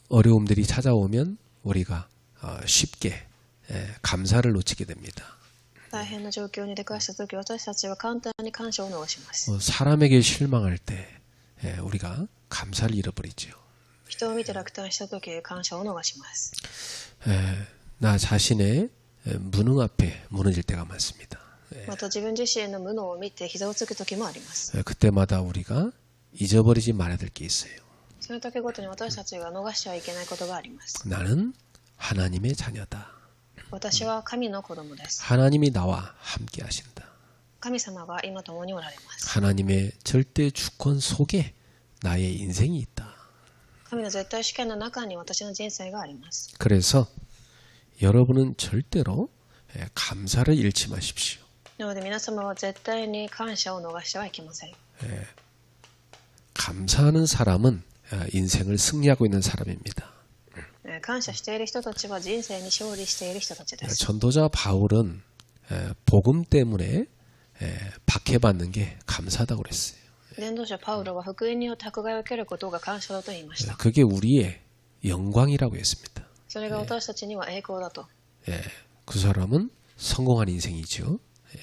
어려움들이 찾아오면 우리가 쉽게 감사를 놓치게 됩니다. 大変な状況に出くわしたとき、私たちは簡単に感謝を逃します。 사람에게 실망할 때 우리가 감사를 잃어버리죠. 人を見て落胆したとき、感謝を逃します。 나 자신의 무능 앞에 무너질 때가 많습니다. また自分自身の無能を見て膝をつくときもあります。 그때마다 우리가 잊어버리지 말아야 될 게 있어요. その時ごとに私たちが逃してはいけないことがあります。 나는 하나님의 자녀다. 私は神の子供です。 하나님이 나와 함께 하신다. 神様が今共におられます。 하나님의 절대 주권 속에 나의 인생이 있다. 神の絶対主権の中に私の人生があります。 그래서 여러분은 절대로 감사를 잃지 마십시오. なので皆様は絶対に感謝を逃してはいけません。 감사하는 사람은 인생을 승리하고 있는 사람입니다. 感謝している人たちは人生に勝利している人たちです。 전도자 바울은 복음 때문에 박해받는 게 감사하다고 그랬어요. 伝道者パウロは福音によって迫害を受けることが感謝だと言いました。 그게 우리의 영광이라고 했습니다. それが私たちには栄光だと。 그 사람은 성공한 인생이죠.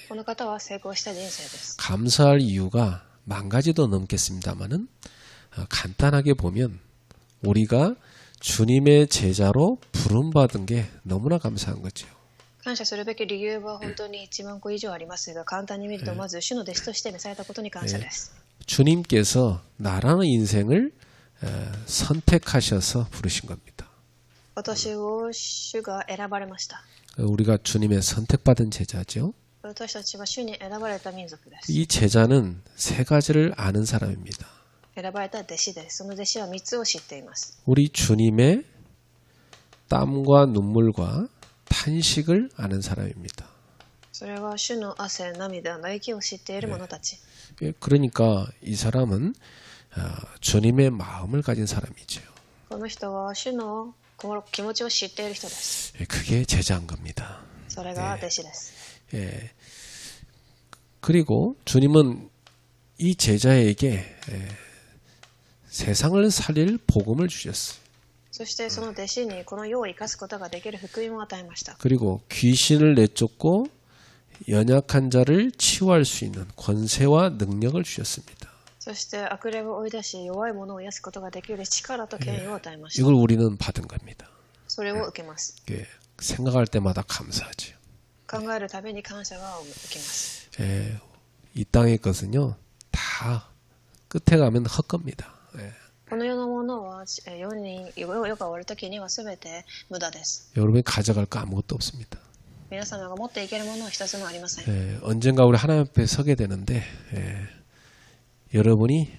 この方は成功した人生です。 감사할 이유가 만 가지도 넘겠습니다만은 간단하게 보면 우리가 주님의 제자로 부름받은 게 너무나 감사한 거죠. 感謝するべき理由は本当に1万個以上ありますが、簡単に見るとまず主の弟子として召されたことに感謝です。 주님께서 나라는 인생을 선택하셔서 부르신 겁니다. 私を主が選ばれました。 우리가 주님의 선택받은 제자죠. 私たちは主に選ばれた民族です。 이 제자는 세 가지를 아는 사람입니다. 選ばれた弟子です。その弟子は3つを知っています。 우리 주님의 땀과 눈물과 탄식을 아는 사람입니다. それは主の汗、涙、泣きを知っている者たち。 그러니까 이 사람은 주님의 마음을 가진 사람이죠. この人は主の気持ちを知っている人です。 그게 제자인 겁니다. それが弟子です。 그리고 주님은 이 제자에게 세상을 살릴 복음을 주셨어요. そしてその弟子にこの世を生かすことができる福音を与えました。 그리고 귀신을 내쫓고 연약한 자를 치유할 수 있는 권세와 능력을 주셨습니다. そして悪霊を追い出し弱い者を癒すことができる力と権威を与えました。 이걸 우리는 받은 겁니다. それを受けます。 생각할 때마다 감사하죠. 考えるたびに感謝が受けます。 이 땅의 것은요 다 끝에 가면 헛겁니다. この世のものは世が終わるときには全て無駄です。 여러분이 가져갈 거 아무것도 없습니다. 皆様が持っていけるものは一つもありません。 언젠가 우리 하나님 앞에 서게 되는데 여러분이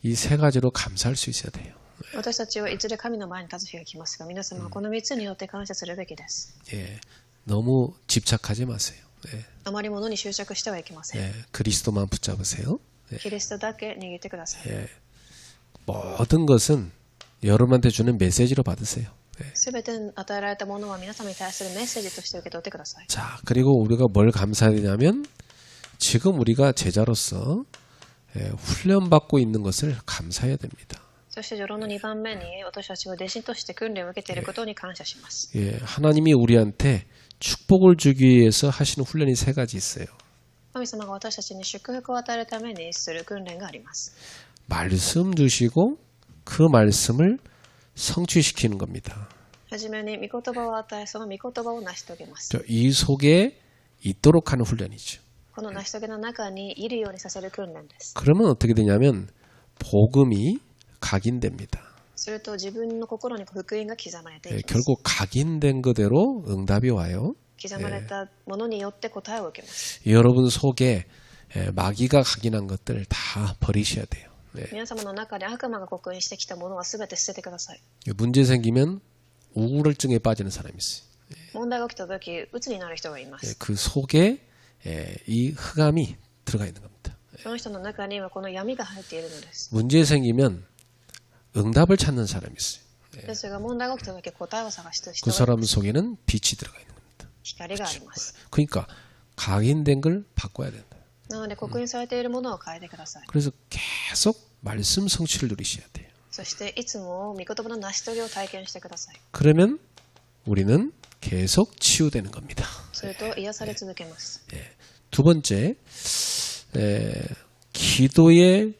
이 세 가지로 감사할 수 있어야 돼요. 私たちはいずれ神の前に立つ日が来ますが、皆様はこの3つによって感謝するべきです。 너무 집착하지 마세요. あまり物に執着してはいけません。 그리스도만 붙잡으세요. キリストだけ握ってください。 모든 것은 여러분한테 주는 메시지로 받으세요. すべて与えられたものは皆様に対するメッセージとして受け取ってください。 자, 그리고 우리가 뭘 감사해야 되냐면 지금 우리가 제자로서 훈련받고 있는 것을 감사해야 됩니다. そして序論の2番目に私たちは弟子として訓練を受けていることに感謝します。 하나님이 우리한테 축복을 주기 위해서 하시는 훈련이 세 가지 있어요. 神様が私たちに祝福を与えるためにする訓練があります。 말씀 주시고 그 말씀을 성취시키는 겁니다. はじめに御言葉を与え、その御言葉を成し遂げます。 이 속에 있도록 하는 훈련이죠. この成し遂げの中にいるようにさせる訓練です。 그러면 어떻게 되냐면 복음이 각인됩니다. すると自分の心に福音が刻まれていきます。 결국 각인된 그대로 응답이 와요. 刻まれたものによって答えを受けます。 여러분 속에 마귀가 각인한 것들 다 버리셔야 돼요. 皆様の中で悪魔が刻印してきたものは全て捨ててください。 문제 생기면 우울증에 빠지는 사람이 있어요. 問題が起きたとき、鬱になる人がいます。 그 속에 이 흑암이 들어가 있는 겁니다. その人の中にはこの闇が入っているのです。 문제 생기면 응답을 찾는 사람이 있어요. ですが問題が起きたとき、答えを探して人 그 が 사람 속에는 빛이 들어가 있는 겁니다. 光があります。 그러니까 각인된 걸 바꿔야 된다. なので刻印されているものを変えてください。 그래서 계속 말씀 성취를 누리셔야 돼요. そしていつも御言葉の成し遂げを体験してください。 그러면 우리는 계속 치유되는 겁니다. すると癒され続けます。 두 번째, 기도의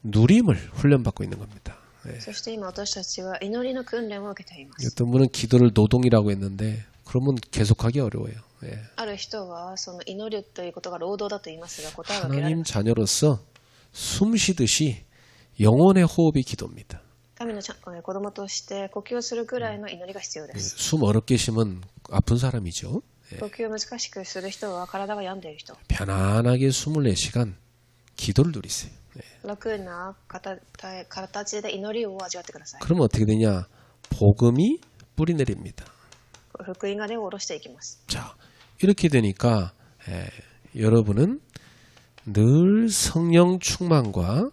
누림을 훈련받고 있는 겁니다. そして今私たちは祈りの訓練を受けています。 어떤 분은 기도를 노동이라고 했는데 그러면 계속하기 어려워요. ある人はその祈るということが労働だと言いますが答えは受けられ 하나님 ます。 자녀로서 숨 쉬듯이 영혼의 호흡이 기도입니다. 神の子供として呼吸するぐらいの祈りが必要です。 숨 어렵게 쉬면 아픈 사람이죠. 呼吸を難しくする人は体が病んでいる人。 편안하게 24시간 기도를 누리세요. 楽な形で祈りを味わってください。 그러면 어떻게 되냐? 복음이 뿌리 내립니다. 福音が根を下ろしていきます。 자, 이렇게 되니까 여러분은 늘 성령 충만과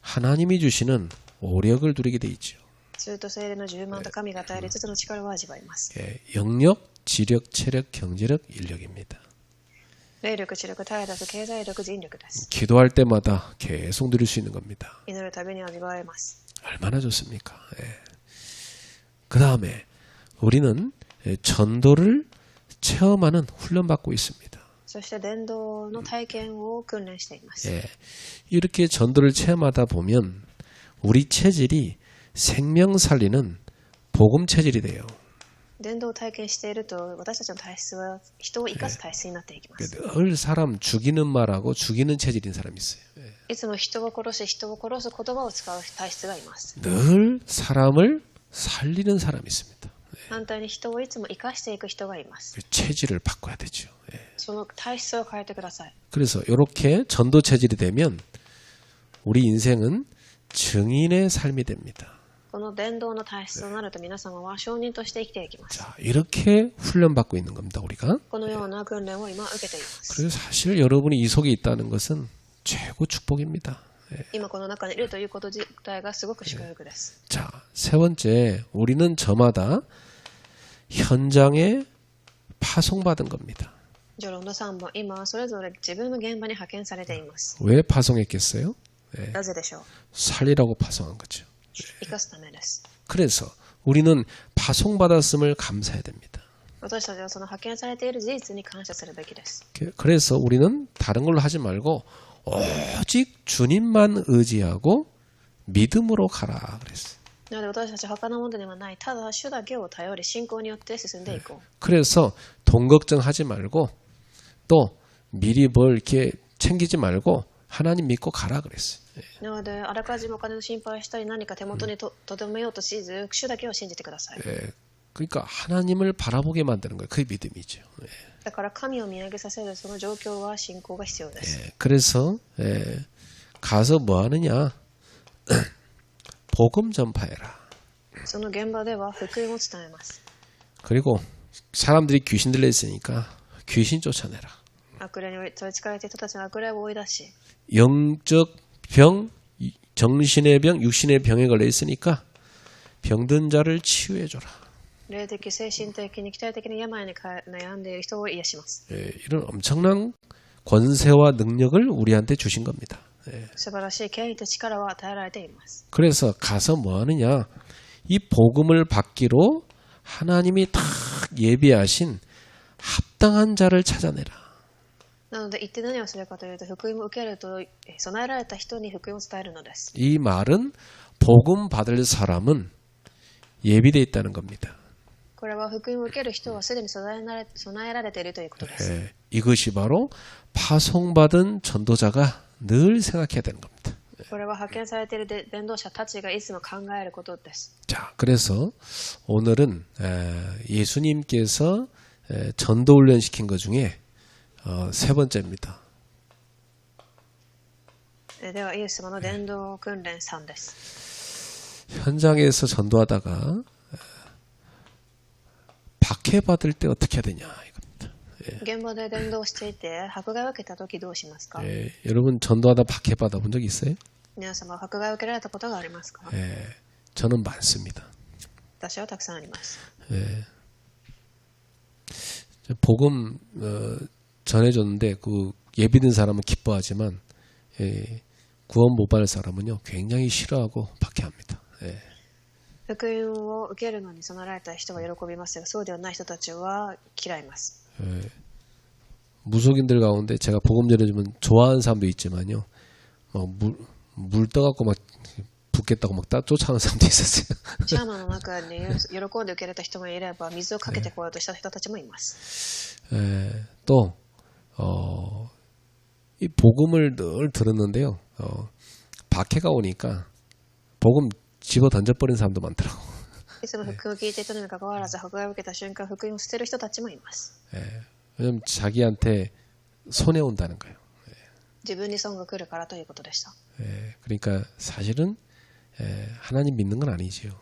하나님이 주시는 오력을 누리게 돼 있죠. すると聖霊の充満と神が与える5つの力を味わいます。 영력, 지력, 체력, 경제력, 인력입니다. 霊力、知力、体力、経済力、人力です。 기도할 때마다 계속 누릴 수 있는 겁니다. 祈るたびに味わえます。 얼마나 좋습니까? 그 다음에 우리는 전도를 체험하는 훈련받고 있습니다. そして伝道の体験を訓練しています。 이렇게 전도를 체험하다 보면 우리 체질이 생명 살리는 복음 체질이 돼요. 伝道を体験していると私たちの体質は人を生かす体質になっていきます。 늘 사람 죽이는 말하고 죽이는 체질인 사람이 있어요. いつも人を殺し人を殺す言葉を使う体質がいます。 늘 사람을 살리는 사람이 있습니다. 反対に人をいつも生かしていく人がいます。 그 체질을 바꿔야 되죠. その体質を変えてください。 그래서 이렇게 전도 체질이 되면 우리 인생은 증인의 삶이 됩니다. この伝道の体質となると皆様は証人として生きていきます。 자, 이렇게 훈련받고 있는 겁니다, 우리가. このような訓練を今受けています。 그래서 사실 여러분이 이 속에 있다는 것은 최고 축복입니다. 今この中にいるということ自体がすごく祝福です。 자, 세 번째, 우리는 저마다 현장에 파송받은 겁니다. 序論の3本、今それぞれ自分の現場に派遣されています。 왜 파송했겠어요? なぜでしょう。 살리라고 파송한 거죠. 生かすためです。 그래서 우리는 파송받았음을 감사해야 됩니다. 私たちはその派遣されている事実に感謝するべきです。 그래서 우리는 다른 걸로 하지 말고 오직 주님만 의지하고 믿음으로 가라 그랬어요. なので私たちは他のものではない、ただ主だけを頼り信仰によって進んでいこう。 그래서 돈 걱정하지 말고 또 미리 뭘 이렇게 챙기지 말고 하나님 믿고 가라 그랬어요. なのであらかじめお金の心配したり何か手元にとどめようとしず、主だけを信じてください。 그러니까 하나님을 바라보게 만드는 거예요. 그게 믿음이죠. だから神を見上げさせるその状況は信仰が必要です。 그래서 가서 뭐 하느냐? 복음 전파해라. その現場では福音を伝えます。 그리고 사람들이 귀신 들려 있으니까 귀신 쫓아내라. 悪霊に取りつかれている人たちの悪霊を追い出し、 영적 병, 정신의 병, 육신의 병에 걸려 있으니까 병든 자를 치유해 줘라. 霊的、精神的、肉体的に病に悩んでいる人を癒します。 이런 엄청난 권세와 능력을 우리한테 주신 겁니다. 素晴らしい権威と力は与えられています。 그래서 가서 뭐 하느냐? 이 복음을 받기로 하나님이 딱 예비하신 합당한 자를 찾아내라. なので言って何をするかというと、福音を受けると備えられた人に福音を伝えるのです。 이 말은 복음 받을 사람은 예비되어 있다는 겁니다. これは福音を受ける人はすでに備えられているということです。 이것이 바로 파송받은 전도자가 늘 생각해야 되는 겁니다. これは派遣されている伝道者たちがいつも考えることです。 자, 그래서 오늘은 예수님께서 전도 훈련 시킨 것 중에 세 번째입니다. ではイエス様の伝道訓練3です。 현장에서 전도하다가 박해받을 때 어떻게 해야 되냐 이겁니다. 現場で伝道していて迫害を受けたときどうしますか？ 여러분 전도하다 박해받아 본 적 있어요? 皆様は迫害を受けられたことがありますか？ 저는 많습니다. 私はたくさんあります。 복음 전해줬는데 그 예비된 사람은 기뻐하지만 구원 못 받을 사람은요 굉장히 싫어하고 박해합니다. 福音を受けるのに備えられた人は喜びますが、そうではない人たちは嫌います。 무속인들 가운데 제가 복음 전해주면 좋아하는 사람도 있지만요, 막 물 떠갖고 막 붓겠다고 막 쫓아오는 사람도 있었어요. シャーマンの中に喜んで受け入れた人もいれば、水をかけてこようとした人たちもいます。 또 이 복음을 늘 들었는데요, 박해가 오니까 복음 집어 던져버린 사람도 많더라고. いつも福音を聞いていたのにかかわらず、迫害を受けた瞬間、福音を捨てる人たちもいます。 왜냐면 자기한테 손해 온다는 거예요. 自分に損が来るからということでした。 그러니까 사실은 하나님 믿는 건 아니지요.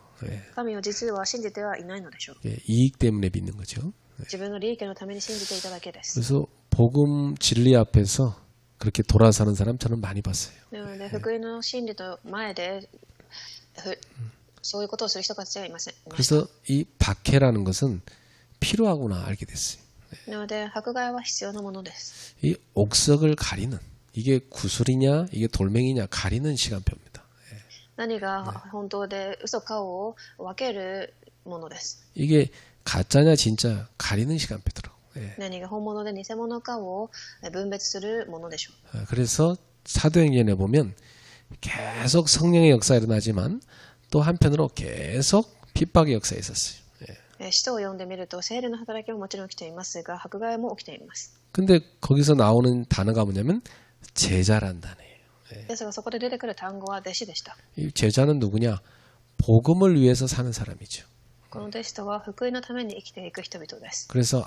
神を実は信じてはいないのでしょう。 이익 때문에 믿는 거죠. 自分の利益のために信じていただけです。 그래서 복음 진리 앞에서 그렇게 돌아서는 사람 저는 많이 봤어요. なので、福音の真理と前でそういうことをする人たちはいません。 그래서 이 박해라는 것은 필요하구나 알게 됐어요. なので、迫害は必要なものです。 이 옥석을 가리는, 이게 구슬이냐 이게 돌멩이냐 가리는 시간표입니다. 何が本当で嘘かを分けるものです。 이게 가짜냐 진짜 가리는 시간표더라고. 何が本物で偽物かを分別するものでしょう。 그래서 사도행전에 보면 계속 성령의 역사 일어나지만 또 한편으로 계속 핍박의 역사가 있었어요. 使徒を読んでみると、聖霊の働きももちろん起きていますが、迫害も起きています。 근데 거기서 나오는 단어가 뭐냐면 제자란 단어예요. ですが、そこで出てくる単語は弟子でした。 이 제자는 누구냐? 복음을 위해서 사는 사람이죠. この弟子とは福音のために生きていく人々です。 그래서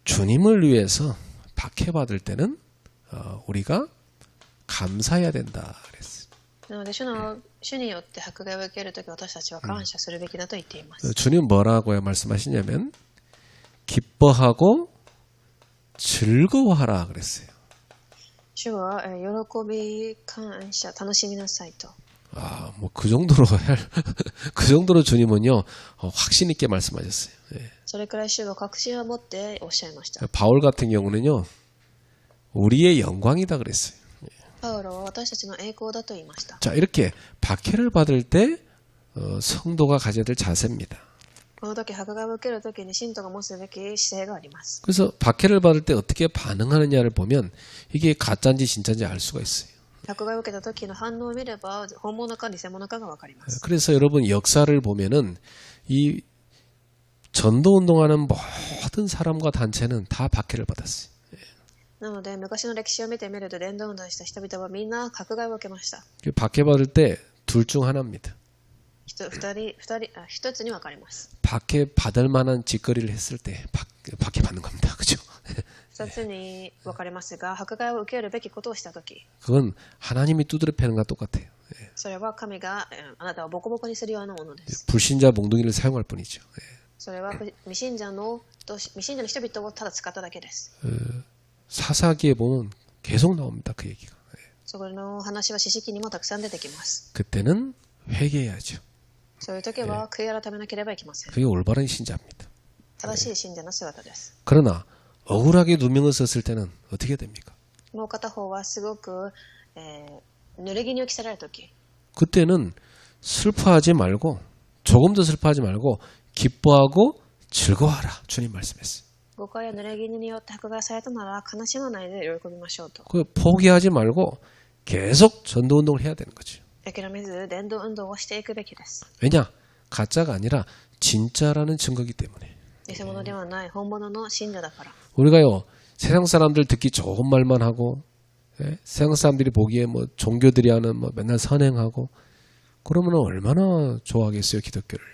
주님을 위해서 박해받을 때는 우리가 감사해야 된다 그랬어요. なので、主によって迫害を受けるとき、私たちは感謝するべきだと言っています。 주님 뭐라고요 말씀하시냐면 기뻐하고 즐거워하라 그랬어요. 主は喜び、感謝、楽しみなさいと。 뭐 그 정도로 그 정도로 주님은요 확신 있게 말씀하셨어요. それくらい主は確信を持っておっしゃいました。 바울 같은 경우는요 우리의 영광이다 그랬어요. パウロは私たちの栄光だと言いました。 자 이렇게 박해를 받을 때 성도가 가져야 될 자세입니다. この時、迫害を受ける時に信徒が持つべき姿勢があります。 그래서 박해를 받을 때 어떻게 반응하느냐를 보면 이게 가짜인지 진짜인지 알 수가 있어요. 迫害を受けた時の反応を見れば、本物か偽物かがわかります。 그래서 여러분 역사를 보면은 이 전도 운동하는 모든 사람과 단체는 다 박해를 받았어요. なので、昔の歴史を見てみると、伝道運動した人々はみんな迫害を受けました。 박해받을 때 둘 중 하나입니다. 一つに分かれます。 박해받을 만한 짓거리를 했을 때 박해받는 겁니다. 그죠? 二つに分かれますが、迫害を受けるべきことをしたとき、 그건 하나님이 두드려 패는 것과 똑같아요. それは神があなたをボコボコにするようなものです。 불신자 몽둥이를 사용할 뿐이죠. それは未信者の人々をただ使っただけです。 사사기에 보면 계속 나옵니다. 그 얘기가. その話は詩式にもたくさん出てきます。 그때는 회개해야죠. そういう時は悔い改めなければいけません。 그게 올바른 신자입니다. 正しい信者の姿です。 그러나 억울하게 누명을 썼을 때는 어떻게 됩니까? もう片方はすごく、濡れ衣を着せられる時、 그때는 슬퍼하지 말고 조금도 슬퍼하지 말고 기뻐하고 즐거워하라. 주님 말씀했어요. 誤解や濡れ衣によって迫害されたなら悲しまないで喜びましょうと。 그 포기하지 말고 계속 전도 운동을 해야 되는 거죠. 諦めず伝道運動をしていくべきです。 왜냐? 가짜가 아니라 진짜라는 증거이기 때문에. 偽物ではない本物の信者だから。 우리가요 세상 사람들 듣기 좋은 말만 하고, 세상 사람들이 보기에 뭐 종교들이 하는 뭐 맨날 선행하고 그러면 얼마나 좋아하겠어요 기독교를.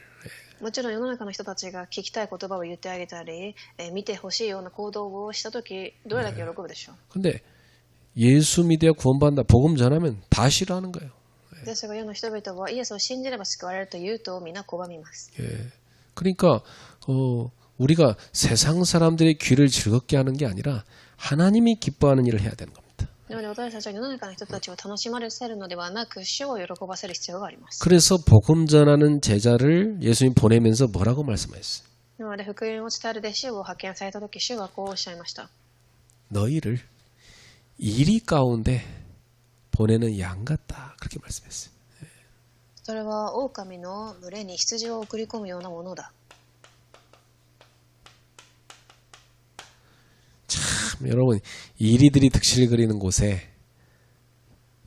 もちろん世の中の人たちが聞きたい言葉を言ってあげたり、見てほしいような行動をしたとき、どれだけ喜ぶでしょう。 근데 예수 믿어야 구원받는다 복음 전하면 다 싫어하는 거예요. ですが世の人々はイエスを信じれば救われると言うとみんな拒みます。 그러니까 우리가 세상 사람들의 귀를 즐겁게 하는 게 아니라 하나님이 기뻐하는 일을 해야 되는 겁니다. なので私たちは世の中の人たちを楽しませるのではなく、主を喜ばせる必要があります。 그래서 복음 전하는 제자를 예수님 보내면서 뭐라고 말씀하셨어요? なので福音を伝える弟子を派遣されたとき、主はこうおっしゃいました。 너희를 이리 가운데 보내는 양 같다. 그렇게 말씀했어요. それは狼の群れに羊を送り込むようなものだ。 참, 여러분 이리들이 득실 그리는 곳에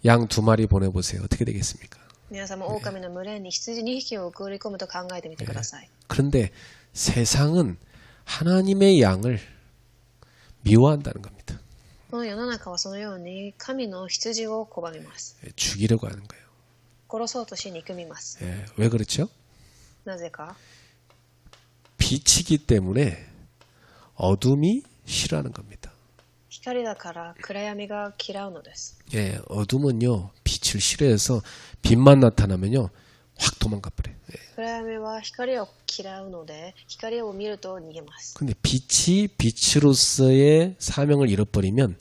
양 2마리 보내보세요. 어떻게 되겠습니까? 皆さんも狼の群れに羊2匹を送り込むと考えてみてください。 그런데 세상은 하나님의 양을 미워한다는 겁니다. この世の中はそのように神の羊を拒みます。 죽이려고 하는 거예요. 殺そうとし憎みます。 왜 그렇죠? なぜか 빛이기 때문에 어둠이 싫어하는 겁니다. 光だから暗闇が嫌うのです。 어둠은요 빛을 싫어해서 빛만 나타나면요 확 도망가 버려요. 暗闇は光を嫌うので光を見ると逃げます。 근데 빛이 빛으로서의 사명을 잃어버리면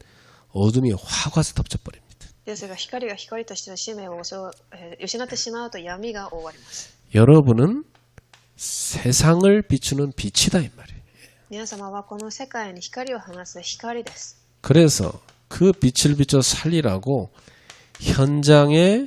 어둠이 확 와서 덮쳐버립니다. ですが光が光としての使命を失ってしまうと闇が覆われます。 여러분은 세상을 비추는 빛이다 이 말이에요. 皆様はこの世界に光を放つ光です。 그래서 그 빛을 비춰 살리라고 현장에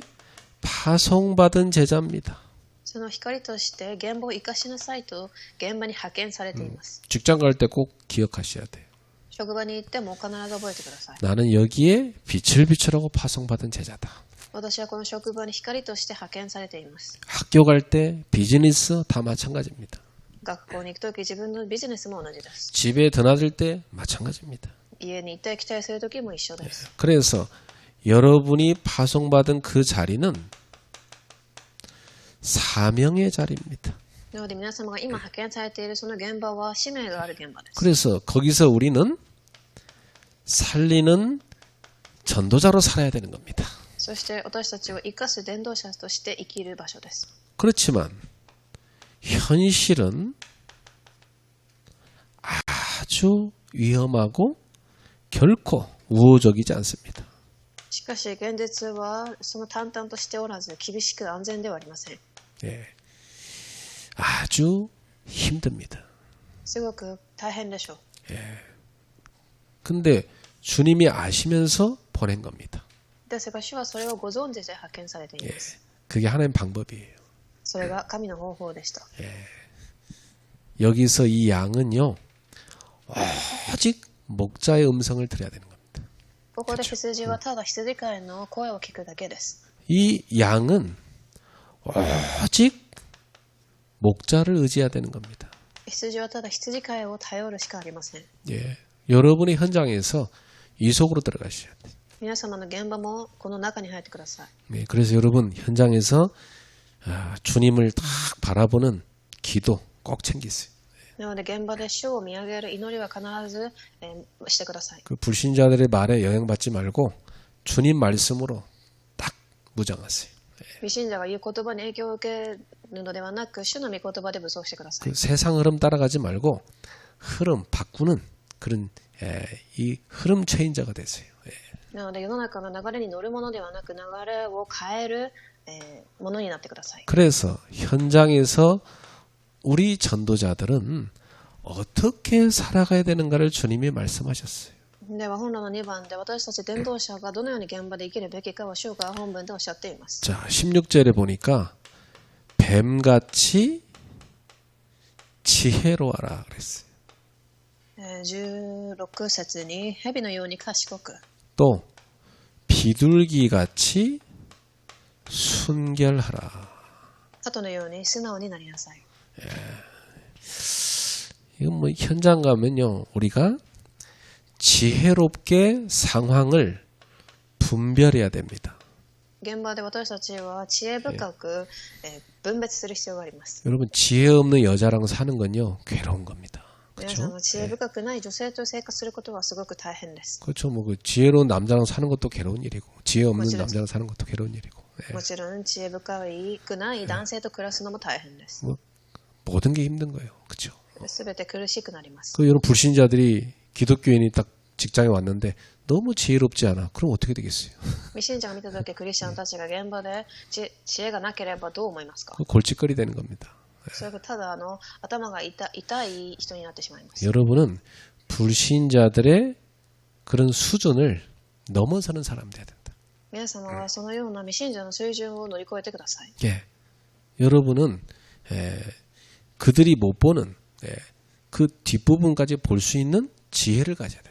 파송받은 제자입니다. その光として現場を生かしなさいと現場に派遣されています。 직장 갈 때 꼭 기억하셔야 돼요. 職場に行っても必ず覚えてください。 나는 여기에 빛을 비추라고 파송받은 제자다. 私はこの職場に光として派遣されています。 학교 갈 때 비즈니스 다 마찬가지입니다. 学校に行くとき自分のビジネスも同じです。 집에 드나들 때 마찬가지입니다. 家に行ったり来たりするときも一緒です。 그래서 여러분이 파송받은 그 자리는 사명의 자리입니다. なので皆様が今派遣されているその現場は使命がある現場です。 그래서 거기서 우리는 살리는 전도자로 살아야 되는 겁니다. そして私たちを生かす伝道者として生きる場所です。 그렇지만 현실은 아주 위험하고 결코 우호적이지 않습니다. しかし現実はその淡々としておらず厳しく安全ではありません。 아주 힘듭니다. すごく大変でしょう。 근데 주님이 아시면서 보낸 겁니다. ですが主はそれをご存知で派遣されています。 그게 하나님 방법이에요. それが神の方法でした。 여기서 이 양은요, 오직 목자의 음성을 들어야 되는 겁니다. ここで羊はただ羊飼いの声を聞くだけです。 이 양은 오직 목자를 의지해야 되는 겁니다. 羊はただ羊飼いを頼るしかありません。 여러분의 현장에서 이 속으로 들어가셔야 돼요. 皆様の現場もこの中に入ってください。 그래서 여러분 현장에서 주님을 딱 바라보는 기도 꼭 챙기세요. なので現場で主を見上げる祈りは必ずしてください。 그 불신자들의 말에 영향받지 말고 주님 말씀으로 딱 무장하세요. 未信者が言う言葉に影響を受けるのではなく主の御言葉で武装してください。 그 세상 흐름 따라가지 말고 흐름 바꾸는 그런 이 흐름 체인저가 되세요. なので世の中の流れに乗るものではなく流れを変えるものになってください。 그래서 현장에서 우리 전도자들은 어떻게 살아가야 되는가를 주님이 말씀하셨어요. では本論の2番で私たち伝道者がどのように現場で生きるべきかを主が本文でおっしゃっています。 자, 16절에 보니까 뱀같이 지혜로워라 그랬어요. 16節に蛇のように賢く 또 비둘기같이 순결하라. 鳩のように素直になりなさい。 이건 뭐 현장 가면요 우리가 지혜롭게 상황을 분별해야 됩니다. 現場で私たちは知恵深く分別する必要があります。 여러분 지혜 없는 여자랑 사는 건요 괴로운 겁니다. 皆さん 그렇죠? は知恵深くない女性と生活することはすごく大変です。 그렇죠. 뭐 그 지혜로운 남자랑 사는 것도 괴로운 일이고 지혜 없는 맞아요. 남자랑 사는 것도 괴로운 일이고. もちろん知恵深くない男性と暮らすのも大変です。 뭐 모든 게 힘든 거예요. 그렇죠? すべて苦しくなります。 그 여러분 불신자들이 기독교인이 딱 직장에 왔는데 너무 지혜롭지 않아. 그럼 어떻게 되겠어요? 未信者が見たときクリスチャンたちが現場で知恵がなければどう思いますか？ 골칫거리 되는 겁니다. それがただ頭が痛い人になってしまいます。 여러분은 불신자들의 그런 수준을 넘어서는 사람 돼야 된다. 皆様はそのような未信者の水準を乗り越えてください。 예. 여러분은 그들이 못 보는 그 뒷부분까지 볼 수 있는 지혜를 가져야 된다.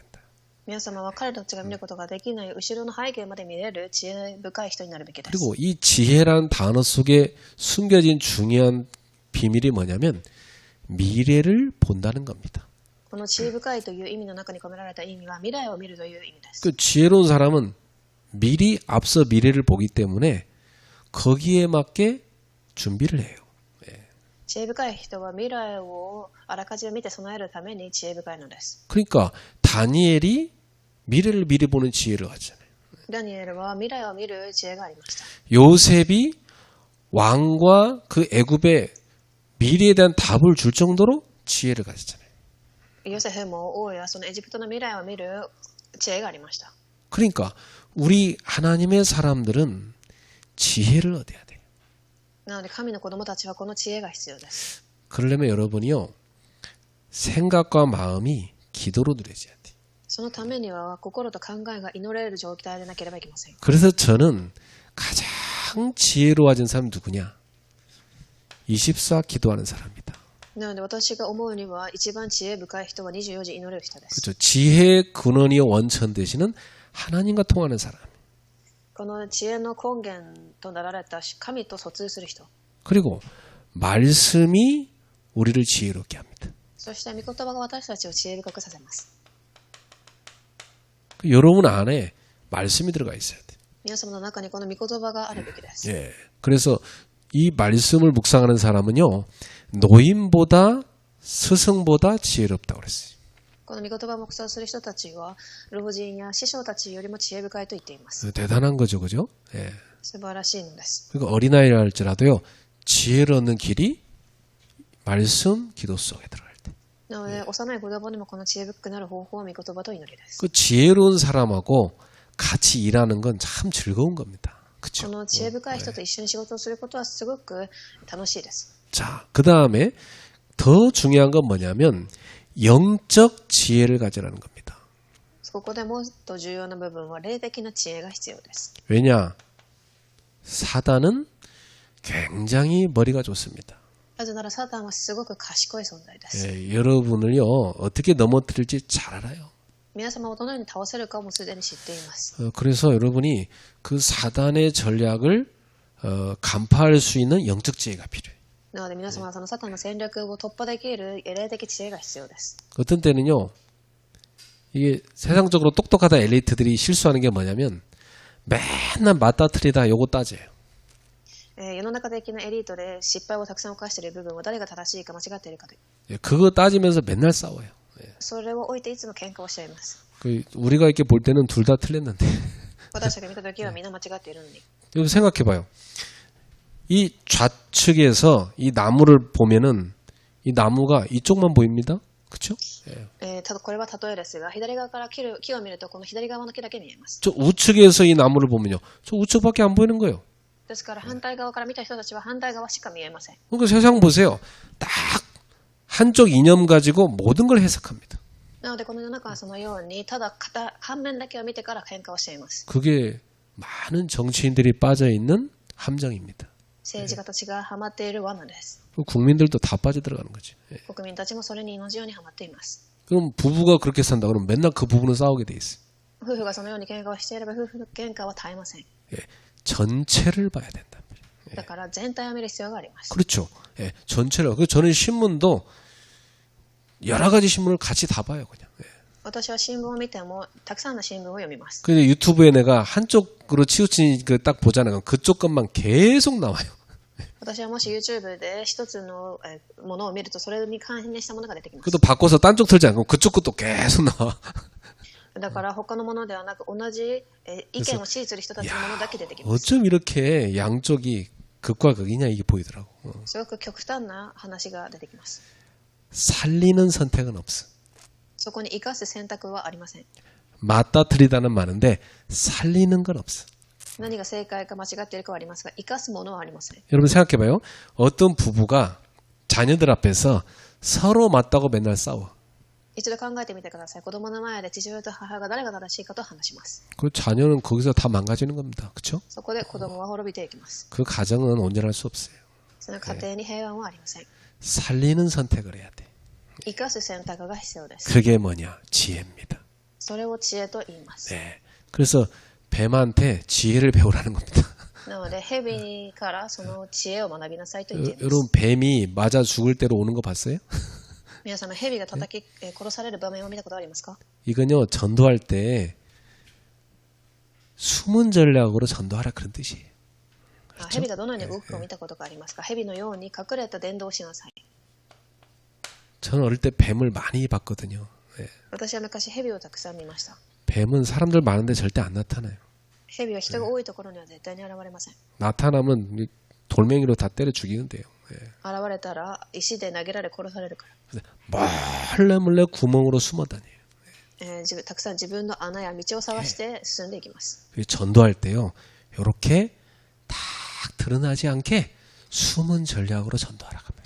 皆様は彼たちが見ることができない後ろの背景まで見れる知恵深い人になるべきです。 그리고 이 지혜라는 단어 속에 숨겨진 중요한 비밀이 뭐냐면 미래를 본다는 겁니다. この知恵深いという意味の中に込められた意味は未来を見るという意味です。 그 지혜로운 사람은 미리 앞서 미래를 보기 때문에 거기에 맞게 준비를 해요. 知恵深い人は未来をあらかじめ見て備えるために知恵深いのです。 그러니까 다니엘이 미래를 미리 보는 지혜를 가지잖아요. ダニエルは未来を見る知恵がありました。 요셉이 왕과 그 애굽의 미래에 대한 답을 줄 정도로 지혜를 가졌잖아요. ヨセフも王やそのエジプトの未来を見る知恵がありました。 그러니까 우리 하나님의 사람들은 지혜를 얻어야 돼요. なので神の子供たちはこの知恵が必要です。 그러려면 여러분이요. 생각과 마음이 기도로 누려져야 돼요. そのためには心と考えが祈れる状態でなければいけません。 그래서 저는 가장 지혜로워진 사람이 누구냐? 24 기도하는 사람입니다. なので私が思うには一番知恵深い人は24時祈れる人です。 그렇죠. 지혜의 근원이요 원천 되시는 하나님과 통하는 사람. この知恵の根源となられた神と疎通する人。 그리고 말씀이 우리를 지혜롭게 합니다. そして御言葉が私たちを知恵深くさせます。 여러분 안에 말씀이 들어가 있어야 돼요. 皆様の中にこの御言葉があるべきです。 예. 그래서 이 말씀을 묵상하는 사람은요. 노인보다 스승보다 지혜롭다고 그랬어요. この御言葉を黙想する人たちは老人や師匠たちよりも知恵深いと言っています。 대단한 거죠. 그죠? 예. 素晴らしいのです。 그러니까 어린아이라 할지라도요. 지혜를 얻는 길이 말씀 기도 속에 들어갈 때. なので幼い子供にもこの知恵深くなる方法は御言葉と祈りです。 그 지혜로운 사람하고 같이 일하는 건 참 즐거운 겁니다. こ 그렇죠? の知恵深い人と一緒に仕事をすることはすごく楽しいです。 자, 그다음에 더 중요한 건 뭐냐면 영적 지혜를 가지라는 겁니다. ここでもっと重要な部分は霊的な知恵が必要です。 왜냐? 사단은 굉장히 머리가 좋습니다. なぜならサタンはすごく賢い存在です。 예, 여러분을요 어떻게 넘어뜨릴지 잘 알아요. 皆様をどのように倒せるかもすでに知っています。 그래서 여러분이 그 사단의 전략을 간파할 수 있는 영적 지혜가 필요해요. なので皆様はそのサタンの戦略を突破できる霊的知恵が必要です。 어떤 때는요 이게 세상적으로 똑똑하다 엘리트들이 실수하는 게 뭐냐면 맨날 맞다 틀리다 요거 따져요. 世の中的なエリートで失敗をたくさん犯している部分は誰が正しいか間違っているかという。 예, 그거 따지면서 맨날 싸워요. それを置いていつも喧嘩をしちゃいます。 우리가 이렇게 볼 때는 둘 다 틀렸는데 私たちが見たときはみんな間違っているのに。 여러분 생각해봐요. 이 좌측에서 이 나무를 보면은 이 나무가 이쪽만 보입니다. 그렇죠? ただこれは例えですが、左側から木を見るとこの左側の木だけ見えます。 저 우측에서 이 나무를 보면요. 저 우측밖에 안 보이는 거예요. ですから反対側から見た人たちは反対側しか見えません。 그러니까 세상 보세요. 딱 한쪽 이념 가지고 모든 걸 해석합니다. なのでこの世の中はそのようにただ半面だけを見てから喧嘩をしています。 그게 많은 정치인들이 빠져 있는 함정입니다. 政治家たちがハマっている罠です。 국민들도 다 빠져 들어가는 거지. 예. 国民たちもそれに同じようにハマっています。 그럼 부부가 그렇게 산다 그러면 맨날 그 부부는 싸우게 돼 있어요. 夫婦がそのように喧嘩をしていれば夫婦の喧嘩は絶えません。 예. 전체를 봐야 된다. だから全体を見る必要があります。 그렇죠. 예. 전체를. 그 저는 신문도 여러 가지 신문을 같이 다 봐요, 그냥. 예. 私は新聞を見てもたくさんの新聞を読みます。 근데 유튜브에 내가 한쪽으로 치우친 그 딱 보잖아요. 그쪽 것만 계속 나와요. 私はもし YouTube で一つのものを見るとそれに関連したものが出てきます。 그것도 바꿔서 딴 쪽 틀지 않고 그쪽 것도 계속 나와. だから他のものではなく同じ意見を支持する人たちのものだけ出てきます。 어쩜 이렇게 양쪽이 극과 극이냐 이게 보이더라고. すごく極端な話が出てきます。 살리는 선택은 없어. そこに生かす選択はありません。 맞다 틀리다는 많은데 살리는 건 없어. 何が正解か間違っているかはありますが、生かすものはありません。 여러분 생각해봐요. 어떤 부부가 자녀들 앞에서 서로 맞다고 맨날 싸워. 一度考えてみてください。子供の前で父親と母親が誰が正しいかと話します。 그 자녀는 거기서 다 망가지는 겁니다. 그렇죠? そこで子供は滅びていきます。 그 가정은 온전할 수 없어요. そその家庭に平和もありません。 살리는 선택을 해야 돼. 生かす選択が必要です。 그게 뭐냐? 지혜입니다. それを知恵と言います。 네. 그래서 뱀한테 지혜를 배우라는 겁니다. なので、蛇からその知恵を学びなさいと言っています。 여러분 뱀이 맞아 죽을 대로 오는 거 봤어요? 皆様、蛇が叩き殺される場面を見たことありますか？ 이건요 전도할 때 숨은 전략으로 전도하라 그런 뜻이에요. 蛇がどのように動くかを見たことがありますか？蛇のように隠れた伝道をしなさい。 저는 어릴 때 뱀을 많이 봤거든요. 예. 私は昔蛇をたくさん見ました。 뱀은 사람들 많은데 절대 안 나타나요. 蛇は人が多いところには絶対に現れません。 나타나면 돌멩이로 다 때려 죽이는데요. 예. 現れたら石で投げられ殺されるから。 몰래 몰래 구멍으로 숨어 다녀요. たくさん自分の穴や道を探して進んでいきます。 전도할 때요. 이렇게 딱 드러나지 않게 숨은 전략으로 전도하라고 합니다.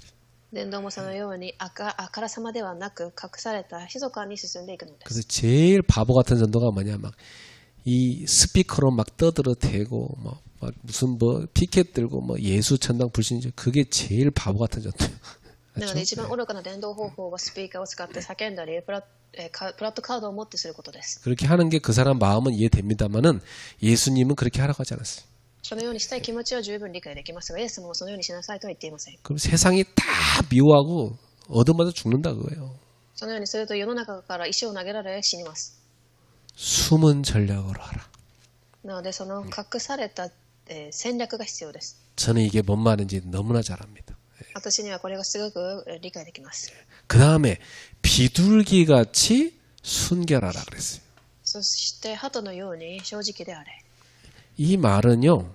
伝道もそのようにあからさまではなく隠された密かに進んでいくので 그래서 す。 제일 바보 같은 전도가 뭐냐 막 이 스피커로 막 떠들어 대고 막 무슨 뭐 피켓 들고 뭐 예수 천당 불신자 그게 제일 바보 같은 전도예요. なので一番愚かな伝道方法はスピーカーを使って叫んだりプラットカードを持ってすることです。 그렇게 하는 게 그 사람 마음은 이해됩니다만은 예수님은 그렇게 하라고 하지 않았어요. そのようにしたい気持ちは十分理解できますが、イエス様はそのようにしなさいとは言っていません。 그럼 세상이 다 미워하고 얻어맞아 죽는다 그거예요. そのようにすると世の中から石を投げられ死にます。 숨은 전략으로 하라. なのでその隠された戦略が必要です。 저는 이게 뭔 말인지 너무나 잘 압니다. 私にはこれがすごく理解できます。 그 다음에 비둘기같이 순결하라 그랬어요. そして鳩のように正直であれ。 이 말은요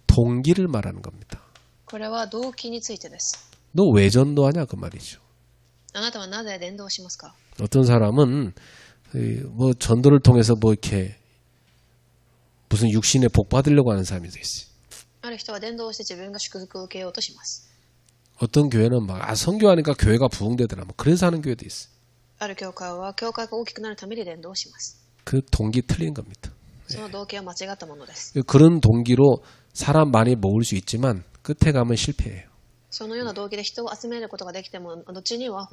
동기를 말하는 겁니다. これは動機についてです。 너 왜 전도하냐 그 말이죠. あなたはなぜ伝道しますか？ 어떤 사람은 뭐 전도를 통해서 뭐 이렇게 무슨 육신에 복 받으려고 하는 사람이 있어요. ある人は伝道をして自分が祝福を受けようとします。 어떤 교회는 막 선교하니까 교회가 부흥되더라 뭐 그래서 하는 교회도 있어요. ある教会は教会が大きくなるために伝道をします。 그 동기 틀린 겁니다. その動機は間違ったものです。 그런 동기로 사람 많이 모을 수 있지만 끝에 가면 실패해요. そのような動機で人を集めることができても後には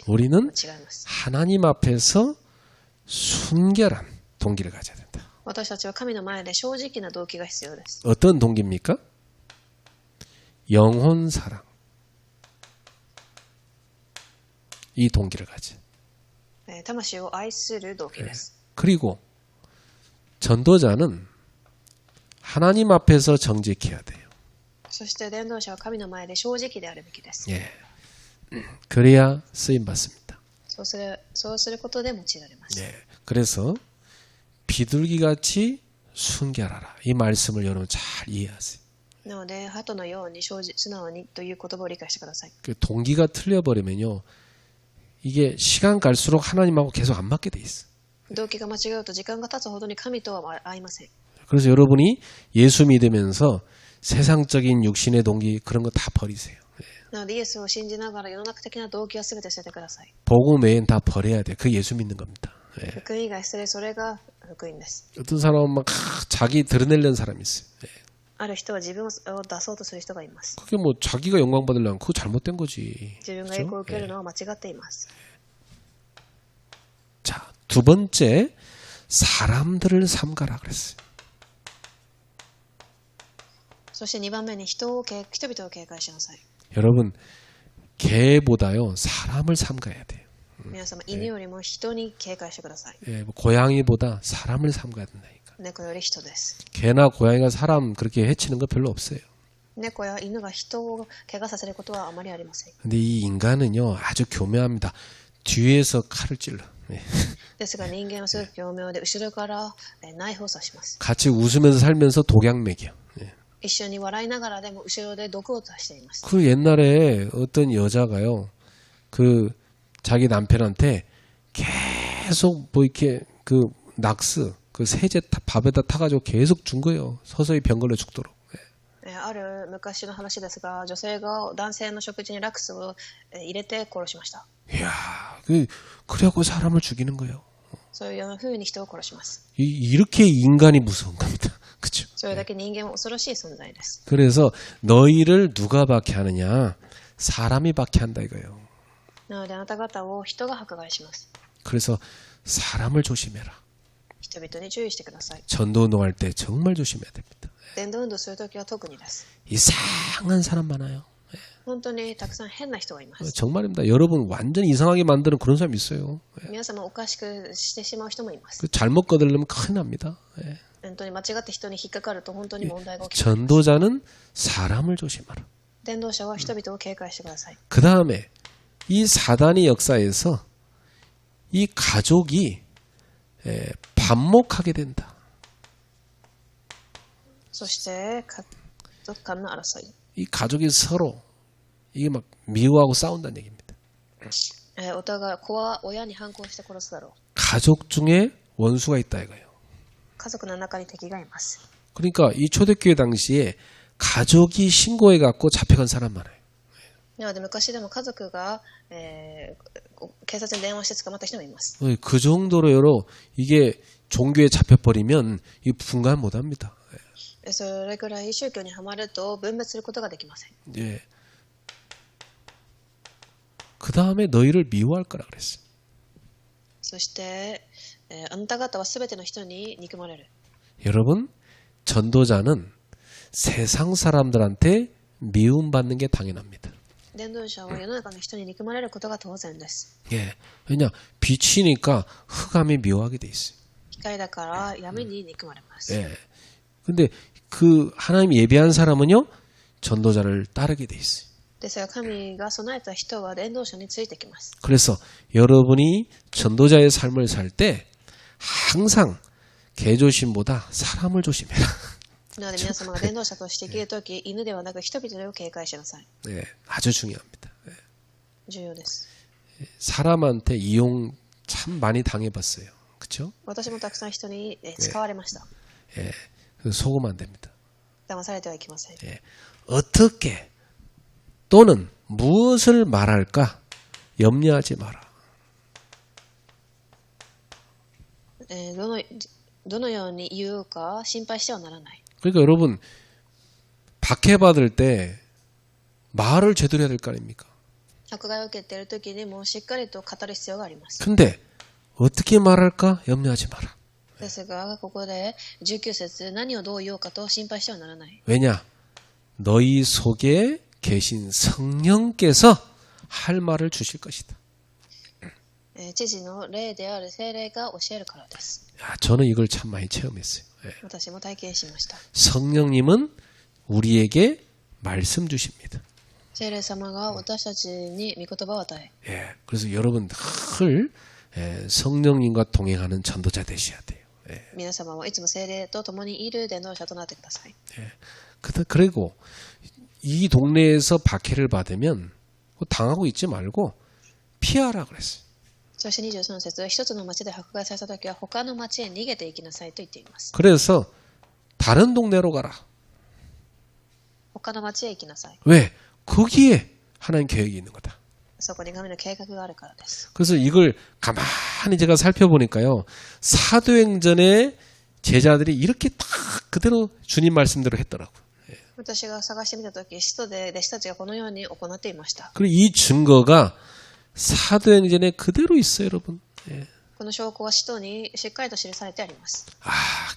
우리는 違います。 하나님 앞에서 순결한 동기를 가져야 된다. 私たちは神の前で正直な動機が必要です。 어떤 동기입니까? 영혼 사랑. 이 동기를 가져. 魂を愛する動機です。 그리고 전도자는 하나님 앞에서 정직해야 돼요. そして伝道者は神の前で正直であるべきです。 예. 그래야 쓰임 받습니다. そうすることで用いられます。 예. 그래서 비둘기같이 순결하라. 이 말씀을 여러분 잘 이해하세요. なので鳩のように素直にという言葉を理解してください。 그 동기가 틀려버리면요. 이게 시간 갈수록 하나님하고 계속 안 맞게 돼 있어. 動機が間違うと時間が経つほどに神とは合いません。 그래서 여러분이 예수 믿으면서 세상적인 육신의 동기 그런 거 다 버리세요. なのでイエスを信じながら世の中的な動機は全て捨ててください。 복음 외엔 다 버려야 돼. 그 예수 믿는 겁니다. 예. 福音以外捨てる、それが福音です。 어떤 사람은 막 자기 드러내려는 사람이 있어요. 예. ある人は自分を出そうとする人がいます。 그게 뭐 자기가 영광 받으려면 그거 잘못된 거지. 自分が栄光を受けるのは間違っています。 자, 두 번째 사람들을 삼가라 그랬어요. そして2番目に人々を警戒しなさい。 여러분 개보다요 사람을 삼가야 돼요. 皆様、犬よりも人に警戒してください。 예, 뭐 고양이보다 사람을 삼가야 된다니까. 猫より人です。 개나 고양이가 사람 그렇게 해치는 거 별로 없어요. 猫や犬が人を怪我させることはあまりありません。 근데 이 인간은요 아주 교묘합니다. 뒤에서 칼을 찔러. 예. ですが人間はすごく巧妙で後ろからナイフを刺します。 같이 웃으면서 살면서 독약 먹여. 예. 一緒に笑いながらでも後ろで毒を刺しています。 그 옛날에 어떤 여자가요 그 자기 남편한테 계속 뭐 이렇게 그 낙스 그 세제 밥에다 타가지고 계속 준 거예요. 서서히 병 걸려 죽도록. ある昔の話ですが、女性が男性の食事にラクスを入れて殺しました。 이야, 그래갖고 사람을 죽이는 거예요. そういうふうに人を殺します。 이렇게 인간이 무서운 겁니다. 그렇죠? それだけ人間は恐ろしい存在です。 그래서 너희를 누가 박해하느냐? 사람이 박해한다 이거예요. なのであなた方を人が迫害します。 그래서 사람을 조심해라. 人々に注意してください。 전도운동할 때 정말 조심해야 됩니다. 伝道運動するときは特にです。 이상한 사람 많아요. 本当にたくさん変な人がいます。 정말입니다. 여러분 완전 이상하게 만드는 그런 사람 있어요. 皆様おかしくしてしまう人もいます。 그 잘못 거들려면 큰일 납니다. 예. 本当に間違って人に引っかかると本当に問題が起きます。 전도자는 사람을 조심하라. 伝道者は人々を警戒してください。 그 다음에 이 사단의 역사에서 이 가족이 반목하게 된다. そして家族間の争い。 이 가족이 서로 이게 막 미워하고 싸운다는 얘기입니다. お互い子は親に反抗して殺すだろう。 가족 중에 원수가 있다 이거예요. 家族の中に敵がいます。 그러니까 이 초대교회 당시에 가족이 신고해 갖고 잡혀간 사람 많아요. なので昔でも家族が、警察に電話して捕まった人もいます。 그 정도로 여러 이게 종교에 잡혀버리면 이 분간 못합니다. それくらい宗教にはまると分別することができません。 예. 그 다음에 너희를 미워할 거라 그랬어요. そして、あなた方はすべての人に憎まれる。 여러분 전도자는 세상 사람들한테 미움받는 게 당연합니다. 伝道者は世の中の人に憎まれることが当然です。 예. 왜냐 빛이니까 흑암이 미워하게 돼 있어요. 光だから闇に憎まれます。 예. 근데 그 하나님이 예비한 사람은요 전도자를 따르게 돼 있어요. ですが神が備えた人は伝道者についてきます。 그래서 여러분이 전도자의 삶을 살 때 항상 개조심보다 사람을 조심해라. なので皆様が伝道者として生きるとき、犬ではなく人々を警戒しなさい。 예, 아주 중요합니다. 예. 重要です。 사람한테 이용 참 많이 당해봤어요. 그렇죠? 私もたくさん人に使われました。 예, 속으면 안 됩니다. 騙されてはいけません。 예, 어떻게 또는 무엇을 말할까 염려하지 마라. どのように言うか心配してはならない。 그러니까 여러분 박해받을 때 말을 제대로 해야 될 거 아닙니까? 迫害を受けているときにもしっかりと語る必要があります。 근데 어떻게 말할까 염려하지 마라. ですがここで19節何をどう言おうかと心配してはならない。 왜냐? 너희 속에 계신 성령께서 할 말을 주실 것이다. 知事の霊である聖霊が教えるからです。 야, 저는 이걸 참 많이 체험했어요. 예. 私も体験しました。 성령님은 우리에게 말씀 주십니다. 聖霊様が私たちに御言葉を与え、 예. 그래서 여러분 늘 성령님과 동행하는 전도자 되셔야 돼요. 예. 皆様はいつも聖霊と共にいる伝道者となってください。 그리고 이 동네에서 박해를 받으면 당하고 있지 말고 피하라 그랬어요. そして23節、一つの町で迫害されたときは他の町へ逃げていきなさいと言っています。 그래서 다른 동네로 가라. 他の町へ行きなさい。 왜? 거기에 하나님 계획이 있는 거다. そこに神の計画があるからです。 그래서 이걸 가만히 제가 살펴보니까요. 사도행전의 제자들이 이렇게 딱 그대로 주님 말씀대로 했더라고요. 私が探してみたとき、使徒で弟子たちがこのように行っていました。 그리고 이 증거가 사도행전에 그대로 있어요, 여러분. 예. この証拠は使徒にしっかりと記されてあります。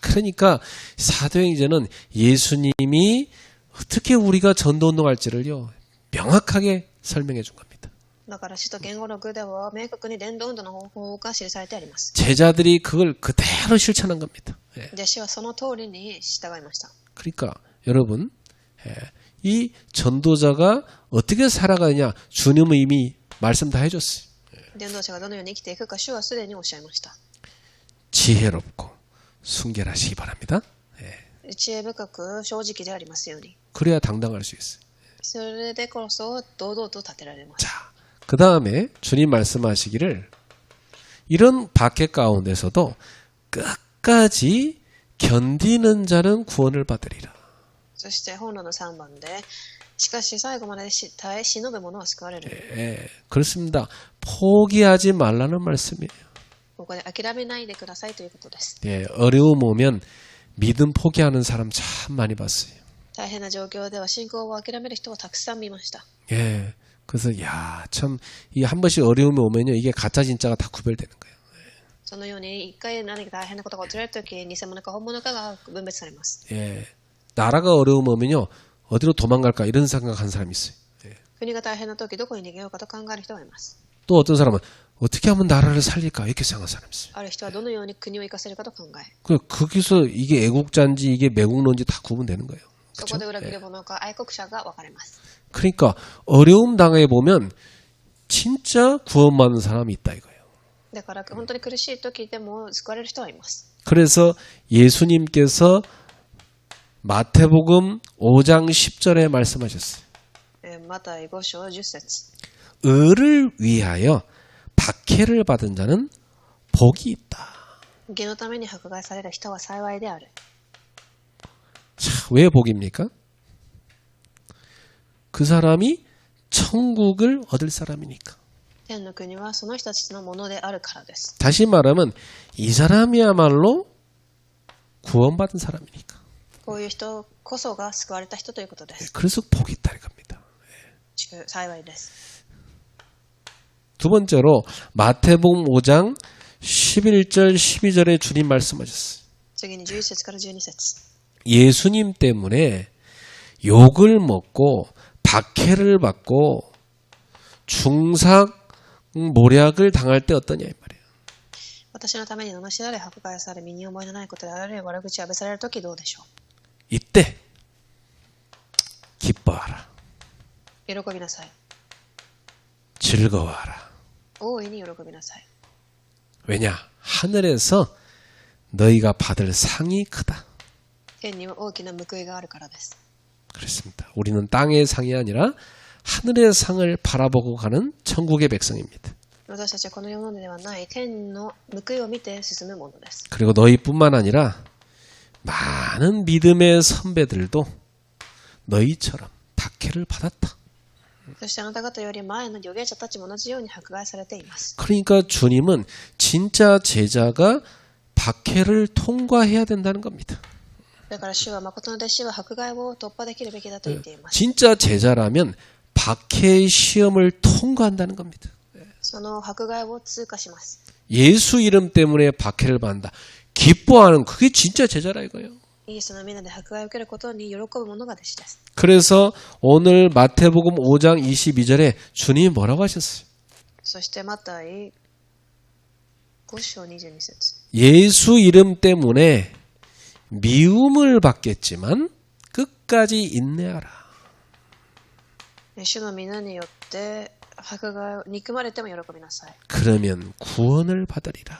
그러니까 사도행전은 예수님이 어떻게 우리가 전도운동할지를요 명확하게 설명해 준 겁니다. だから使徒言語録では明確に伝道運動の方法が記されてあります。 제자들이 그걸 그대로 실천한 겁니다. 예. 弟子はその通りに従いました。 그러니까 여러분 이 전도자가 어떻게 살아가느냐 주님은 이미 말씀 다 해줬어요. 伝道者がどのように生きていくか主はすでにおっしゃいました。 지혜롭고 순결하시기 바랍니다. 知恵深く正直でありますように。 그래야 당당할 수 있어요. それでこそ堂々と立てられます。 자, 그 다음에 주님 말씀하시기를 이런 박해 가운데서도 끝까지 견디는 자는 구원을 받으리라. そして本論の3番で、しかし最後まで耐え忍ぶ者は救われる。 그렇습니다. 포기하지 말라는 말씀이에요. ここで諦めないでくださいということです。 어려움 오면 믿음 포기하는 사람 참 많이 봤어요. 大変な状況では信仰を諦める人をたくさん見ました。 예. 그래서 야, 참 이 한 번씩 어려움이 오면요. 이게 가짜 진짜가 다 구별되는 거예요. そのように一回何か大変なことが起きられるとき、偽物か本物かが分別されます。 예. 나라가 어려움 오면요. 어디로 도망갈까 이런 생각하는 사람이 있어요. 国が大変なとき、どこに逃げようかと考える人がいます。 또 어떤 사람은 어떻게 하면 나라를 살릴까 이렇게 생각하는 사람이 있어요. ある人はどのように国を生かせるかと考え、 거기서 이게 애국자인지 이게 매국노인지 다 구분되는 거예요. そこで裏切り者か愛国者が分かれます。 그러니까 어려움 당해 보면 진짜 구원받는 사람이 있다 이거예요. だから本当に苦しいときでも救われる人はいます。 그래서 예수님께서 마태복음 5장 10절에 말씀하셨어요. マタイ5章10節 의를 위하여 박해를 받은 자는 복이 있다. 義のために迫害される人は幸いである。 자, 왜 복입니까? 그 사람이 천국을 얻을 사람이니까. 天の国はその人たちのものであるからです。 다시 말하면 이 사람이야말로 구원받은 사람이니까. こういう人こそが救われた人ということです。 그래서 복이 있다는 겁니다. 幸いです。 두 번째로 마태복음 5장 11절 12절에 주님 말씀하셨어요. 次に11節から12節 예수님 때문에 욕을 먹고 박해를 받고 중삭 모략을 당할 때 어떠냐 이 말이에요. 私のために罵られ迫害され身に覚えのないことであられ悪口を浴びされるときどうでしょ 이때 기뻐하라. う。喜びなさい。 즐거워하라. 大いに喜びなさい。 왜냐? 하늘에서 너희가 받을 상이 크다. 天には大きな報いがあるからです。 그렇습니다. 우리는 땅의 상이 아니라 하늘의 상을 바라보고 가는 천국의 백성입니다. 私たちはこの世の中ではない天の報いを見て進むものです。 그리고 너희뿐만 아니라 많은 믿음의 선배들도 너희처럼 박해를 받았다. そしてあなた方より前の預言者たちも同じように迫害されています。 그러니까 주님은 진짜 제자가 박해를 통과해야 된다는 겁니다. だから主は誠の弟子は迫害を突破できるべきだと言っています。 진짜 제자라면 박해의 시험을 통과한다는 겁니다. その迫害を通過します。 예수 이름 때문에 박해를 받는다. 기뻐하는 그게 진짜 제자라 이거예요. イエスの皆で迫害を受けることに喜ぶ者が弟子です。 그래서 오늘 마태복음 5장 22절에 주님이 뭐라고 하셨어요? そしてマタイ5章22節 예수 이름 때문에 미움을 받겠지만 끝까지 인내하라. 主の皆によって迫害を憎まれても喜びなさい。 그러면 구원을 받으리라.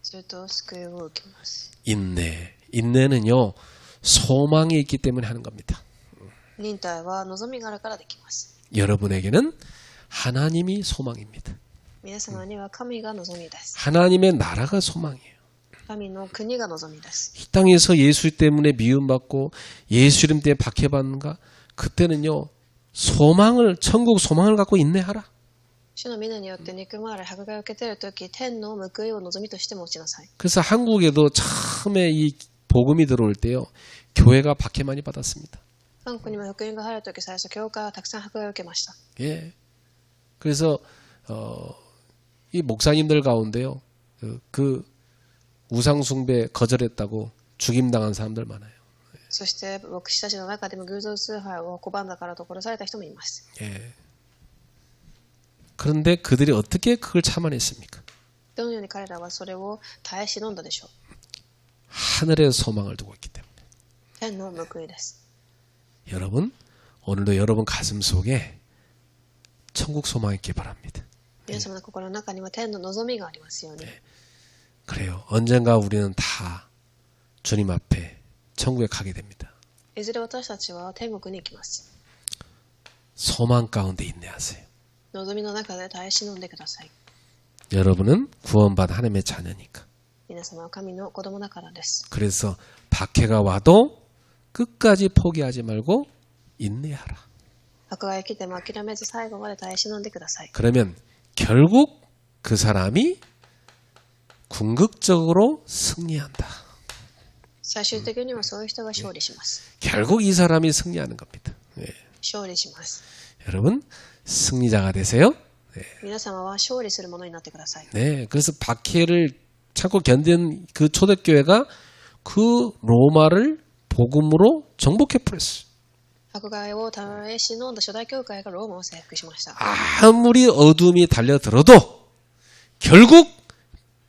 すると救いを受けます。 인내는요 소망이 있기 때문에 하는 겁니다. 忍耐は望みがあるからできます。 여러분에게는 하나님이 소망입니다. 皆様には神が望みです。 하나님의 나라가 소망이에요. 神の国が望みです。 이 땅에서 예수 때문에 미움받고 예수 이름 때문에 박해받는가? 그때는요 천국 소망을 갖고 인내하라. 主の皆によって憎まれ迫害を受けているとき、天の報いを望みとして持ちなさい。 그래서 한국에도 처음에 이 복음이 들어올 때요 교회가 박해 많이 받았습니다. 韓国にも福音が入るとき、最初教会はたくさん迫害を受けました。 예. 그래서 이 목사님들 가운데요 그 우상 숭배 거절했다고 죽임당한 사람들 많아요. そして牧師たちの中でも偶像崇拝を拒んだからと殺された人もいます。 예. 그런데 그들이 어떻게 그걸 참아냈습니까? どのように彼らはそれを耐え忍んだでしょう。 하늘의 소망을 두고 있기 때문에. 天の報いです。 여러분 오늘도 여러분 가슴 속에 천국 소망이 있길 바랍니다. 皆様の心の中には天の望みがありますように。 그래요. 언젠가 우리는 다 주님 앞에 천국에 가게 됩니다. いずれ私たちは天国に行きます。 소망 가운데 인내하세요. 望みの中で耐え忍んでください。 여러분은 구원받은 하나님의 자녀니까. 皆様は神の子供だからです。 그래서 박해가 와도 끝까지 포기하지 말고 인내하라. 迫害が来ても諦めず最後まで耐え忍んでください。 그러면 결국 그 사람이 궁극적으로 승리한다. 最終的にはそういう人が勝利します。 결국 이 사람이 승리하는 겁니다. 예. 勝利します。 여러분 승리자가 되세요. 皆様は勝利するものになってください。 네, 그래서 박해를 참고 견딘 그 초대교회가 그 로마를 복음으로 정복해 버렸어요. 迫害を耐え忍んだ初代教会がローマを征服しました。 아무리 어둠이 달려들어도 결국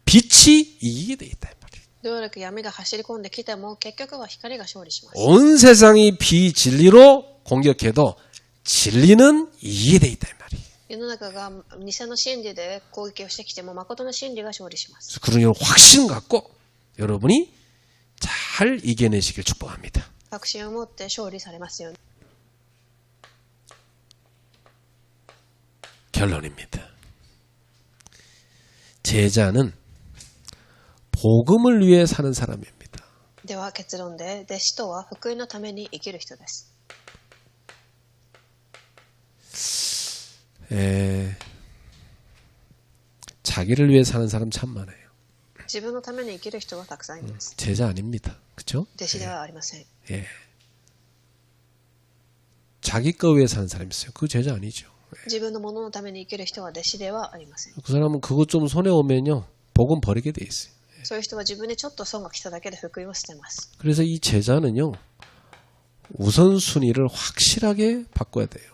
빛이 이기게 돼 있다. どれだけ闇が走り込んできても結局は光が勝利します。 온 세상이 비진리로 공격해도 진리는 이기게 돼 있다. 이 말이에요. 世の中が偽の真理で攻撃をしてきても誠の真理が勝利します。 그런 확신 갖고 여러분이 잘 이겨내시길 축복합니다. 確信を持って勝利されますように。 결론입니다. 제자는 복음을 위해 사는 사람입니다. では結論で、弟子とは福音のために生きる人です。 자기를 위해 사는 사람 참 많아요. 自分のために生きる人はたくさんいます。 제자 아닙니다. 그렇죠? 弟子ではありません。 예. 자기 거 위해 사는 사람이 있어요. 그거 제자 아니죠. 自分のもののために生きる人は弟子ではありません。 그 사람은 그거 좀 손해 오면요. 복음 버리게 돼 있어요. そういう人は自分でちょっと損が来ただけで福音を捨てます。 그래서 이 제자는요. 우선순위를 확실하게 바꿔야 돼요.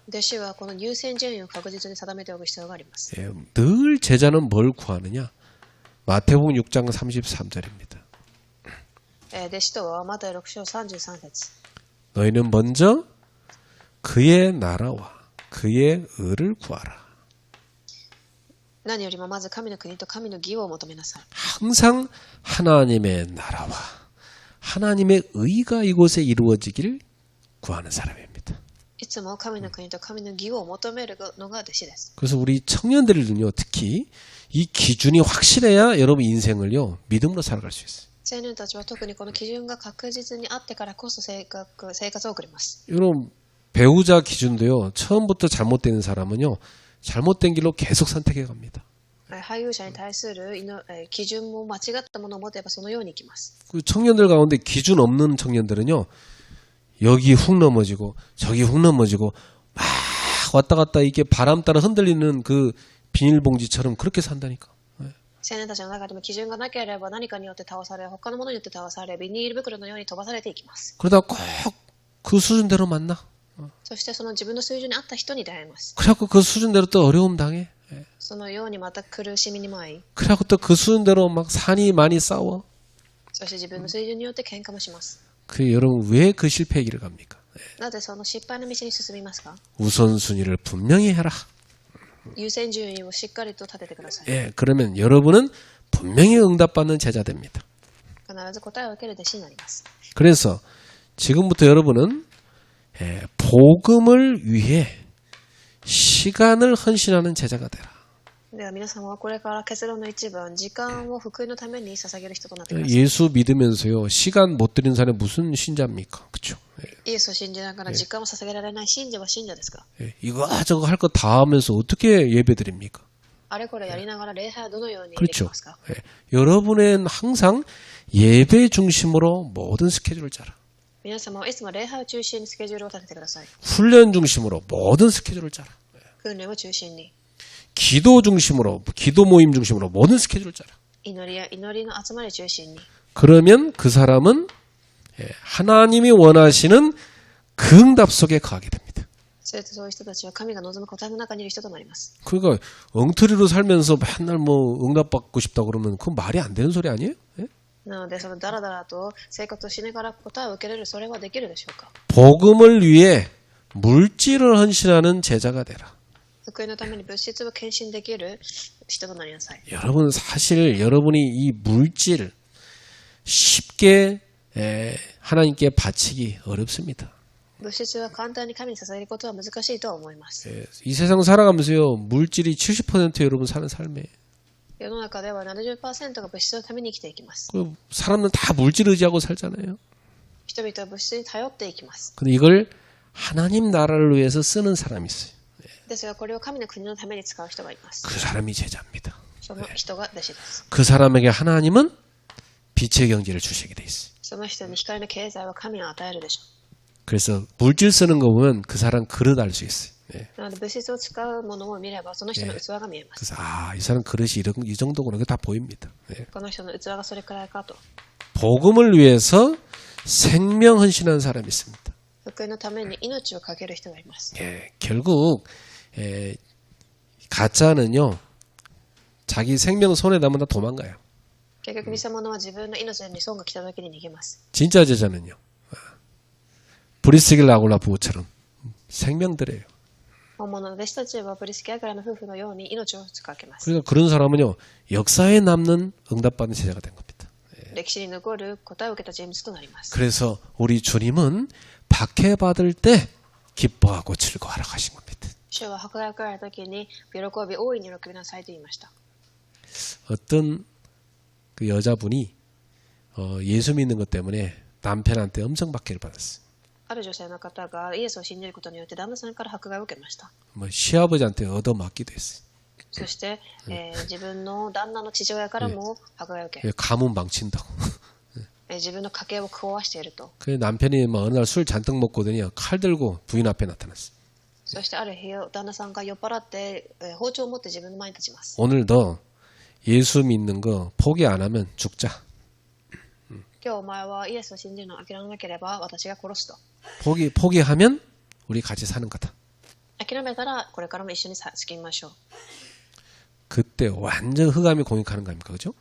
弟子はこの優先順位を確実に定めておく必要があります。 예, 늘 제자는 뭘 구하느냐? 마태복음 6장 33절입니다. 弟子とはマタイ6章33節。 너희는 먼저 그의 나라와 그의 의를 구하라. 何よりもまず神の国と神の義を求めなさい。 항상 하나님의 나라와 하나님의 의가 이곳에 이루어지기를 구하는 사람입니다. いつも神の国と神の義を求めるのが弟子です。 그래서 우리 청년들은요, 특히 이 기준이 확실해야 여러분 인생을요 믿음으로 살아갈 수 있어요. 青年たちは特にこの基準が確実にあってからこそ生活を送ります。 여러분 배우자 기준도요, 처음부터 잘못되는 사람은요, 잘못된 길로 계속 선택해 갑니다. 配偶者に対する基準も間違ったものを持てばそのようにいきます。 그 청년들 가운데 기준 없는 청년들은요, 여기 훅 넘어지고 저기 훅 넘어지고 막 왔다 갔다 이게 바람 따라 흔들리는 그 비닐봉지처럼 그렇게 산다니까. 青年たちの中でも基準がなければ何かによって倒され、他のものによって倒され、ビニール袋のように飛ばされていきます。 그러다 꼭 그 수준대로 만나. そしてその自分の水準に合った人に出会います。 그래갖고 그 수준대로 또 어려움 당해. そのようにまた苦しみに舞い、 그래갖고 또 그 수준대로 막 산이 많이 싸워. そして自分の水準によって喧嘩もします。 그 여러분 왜 그 실패의 길을 갑니까? なぜその失敗の道に進みますか？ 우선순위를 분명히 해라. 優先順位をしっかりと立ててください。 예, 그러면 여러분은 분명히 응답받는 제자 됩니다. 必ず答えを受ける弟子になります。 그래서 지금부터 여러분은 복음을 위해 시간을 헌신하는 제자가 되라. では皆様はこれから結論の一番、時間を福音のために捧げる人となってください。 예수 믿으면서요, 시간 못 드리는 사람이 무슨 신자입니까? 그렇죠? イエスを信じながら時間を捧げられない信者は信者ですか？ 이거저거 할 거 다 하면서 어떻게 예배 드립니까? あれこれやりながら礼拝はどのようにでき 그렇죠. ますか？ 여러분은 항상 예배 중심으로 모든 스케줄을 짜라. 皆様はいつも礼拝を中心にスケジュールを立ててください。 훈련 중심으로 모든 스케줄을 짜라. 訓練を中心に、 기도 중심으로, 기도 모임 중심으로 모든 스케줄을 짜라. 祈りや祈りの集まりを中心に。 그러면 그 사람은 하나님이 원하시는 그 응답 속에 거하게 됩니다. それとそういう人たちは神が望む答えの中にいる人となります。 그러니까 엉터리로 살면서 맨날 뭐 응답받고 싶다 그러면 그건 말이 안 되는 소리 아니에요? 예? なので、そのダラダラと生活をしながら答えを受けれる、それはできるでしょうか？ 복음을 위해 물질을 헌신하는 제자가 되라. 福音のために物質を献身できる人となりなさい。 여러분 사실 여러분이 이 물질 쉽게 하나님께 바치기 어렵습니다. 物質は簡単に神に捧げることは難しいとは思います。 이 세상 살아가면서요, 물질이 70% 여러분 사는 삶이에요. 世の中では 70% が物質のために生きていきます。 그 사람은 다 물질 의지하고 살잖아요. 人々は物質に頼っていきます。 근데 이걸 하나님 나라를 위해서 쓰는 사람이 있어요. ですが、これを神の国のために使う人がいます。 그 사람이 제자입니다. その人が弟子です。 그 사람에게 하나님은 빛의 경제를 주시게 돼 있어요. その人に光の経済は神が与えるでしょ 그래서 물질 쓰는 거 보면 그 사람 그릇 알 수 있어요. 예. う。なので物質を使うものを見ればその人の器が見えます。 그래서 이 사람 그릇이 이 정도구나. 그게 다 보입니다. 예. この人の器がそれくらいかと。 복음을 위해서 생명 헌신한 사람이 있습니다. 福音のために命をかける人がいます。 예, 결국 가짜는요. 자기 생명 손에 남으면 다 도망가요. 結局偽物は自分の命に損が来た時に逃げます。 진짜 제자는요. 브리스길 라굴라 부부처럼 생명들이에요. 本物の弟子たちはプリスキアグラの夫婦のように命をかけます。 그러니까 그런 사람은요. 역사에 남는 응답받는 제자가 된 겁니다. 歴史に残る答えを受けた人物となります。 그래서 우리 주님은 박해받을 때 기뻐하고 즐거워하라 하신 겁니다. 主は迫害を受けられた時に喜び大いに喜びなさいと言いました。 어떤 그 여자분이 예수 믿는 것 때문에 남편한테 엄청 박해를 받았어요. ある女性の方がイエスを信じることによって旦那さんから迫害を受けました。 뭐 시아버지한테 얻어맞기도 했어요. そして、自分の旦那の父親からも迫害を受け、 가문 망친다고. 自分の家計を壊していると。 그 남편이 뭐 어느 날 술 잔뜩 먹고더니 칼 들고 부인 앞에 나타났어요. そしてある日、旦那さんが酔っ払って、包丁を持って自分の前に立ちます。 오늘도 예수 믿는 거 포기 안 하면 죽자. 今日お前はイエスを信じるのを諦めなければ私が殺すと。 포기하면 우리 같이 사는 거다. 諦めたらこれからも一緒に過ぎましょう。 그때 완전 흑암이 공격하는 거 아닙니까? 그죠?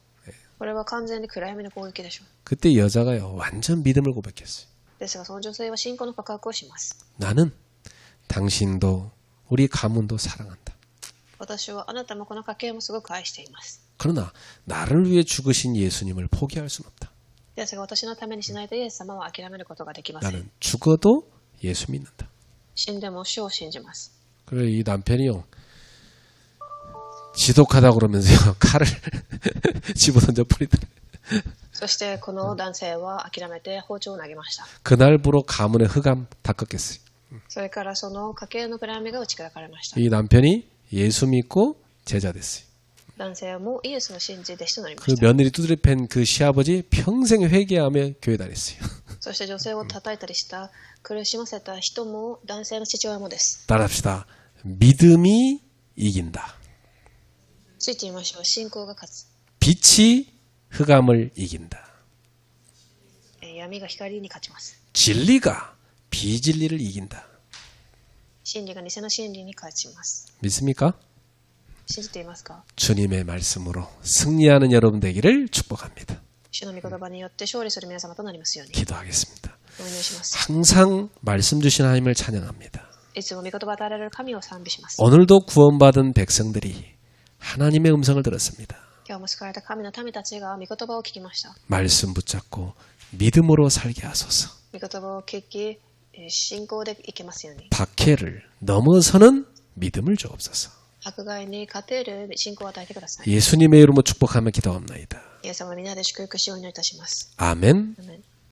これは完全に暗闇の攻撃でしょう。 그때 여자가요. 완전 믿음을 고백했어요. ですがその女性は信仰の告白をします。 나는 당신도 우리 가문도 사랑한다. 私はあなたもこの家系もすごく愛しています。 그러나 나를 위해 죽으신 예수님을 포기할 수는 없다. ですが私のためにしないとイエス様は諦めることができません。 나는 죽어도 예수 믿는다. 死んでも主を信じます。 그래 이 남편이요. 지독하다 그러면서요. 칼을 집어던져 뿌리더래. そしてこの男性は諦めて包丁を投げました。 그날부로 가문의 흑암 다 꺾였어요. それからその家系の暗闇が打ち砕かれました。 이 남편이 예수 믿고 제자 됐어요. 男性もイエスを信じ弟子となりま 그 した。 며느리 두드려 팬 그 시아버지 평생 회개하며 교회 다녔어요. そして女性を叩いたりした苦しませた人も男性の父親もです。 따라합시다. 믿음이 이긴다. ついてみましょう。信仰が勝つ。 빛이 흑암을 이긴다. 闇が光に勝ちます。 진리가 비진리를 이긴다. 真理が偽の真理に勝ちます。 믿습니까? 信じていますか？ 주님의 말씀으로 승리하는 여러분 되기를 축복합니다. 主の御言葉によって勝利する皆様となりますように。 기도하겠습니다. お祈りします。 항상 말씀 주신 하나님을 찬양합니다. いつも御言葉を与えられる神を賛美します。 오늘도 구원받은 백성들이 하나님의 음성을 들었습니다. 今日も救われた神の民たちが御言葉を聞きました。 말씀 붙잡고 믿음으로 살게 하소서. 御言葉を聞き、信仰でいけますように。 박해를 넘어서는 믿음을 주옵소서. 迫害に勝てる信仰を与えてください。 예수님의 이름으로 축복하며 기도합나이다. イエス様みんなで祝福しようにいたします。 아멘. アーメン。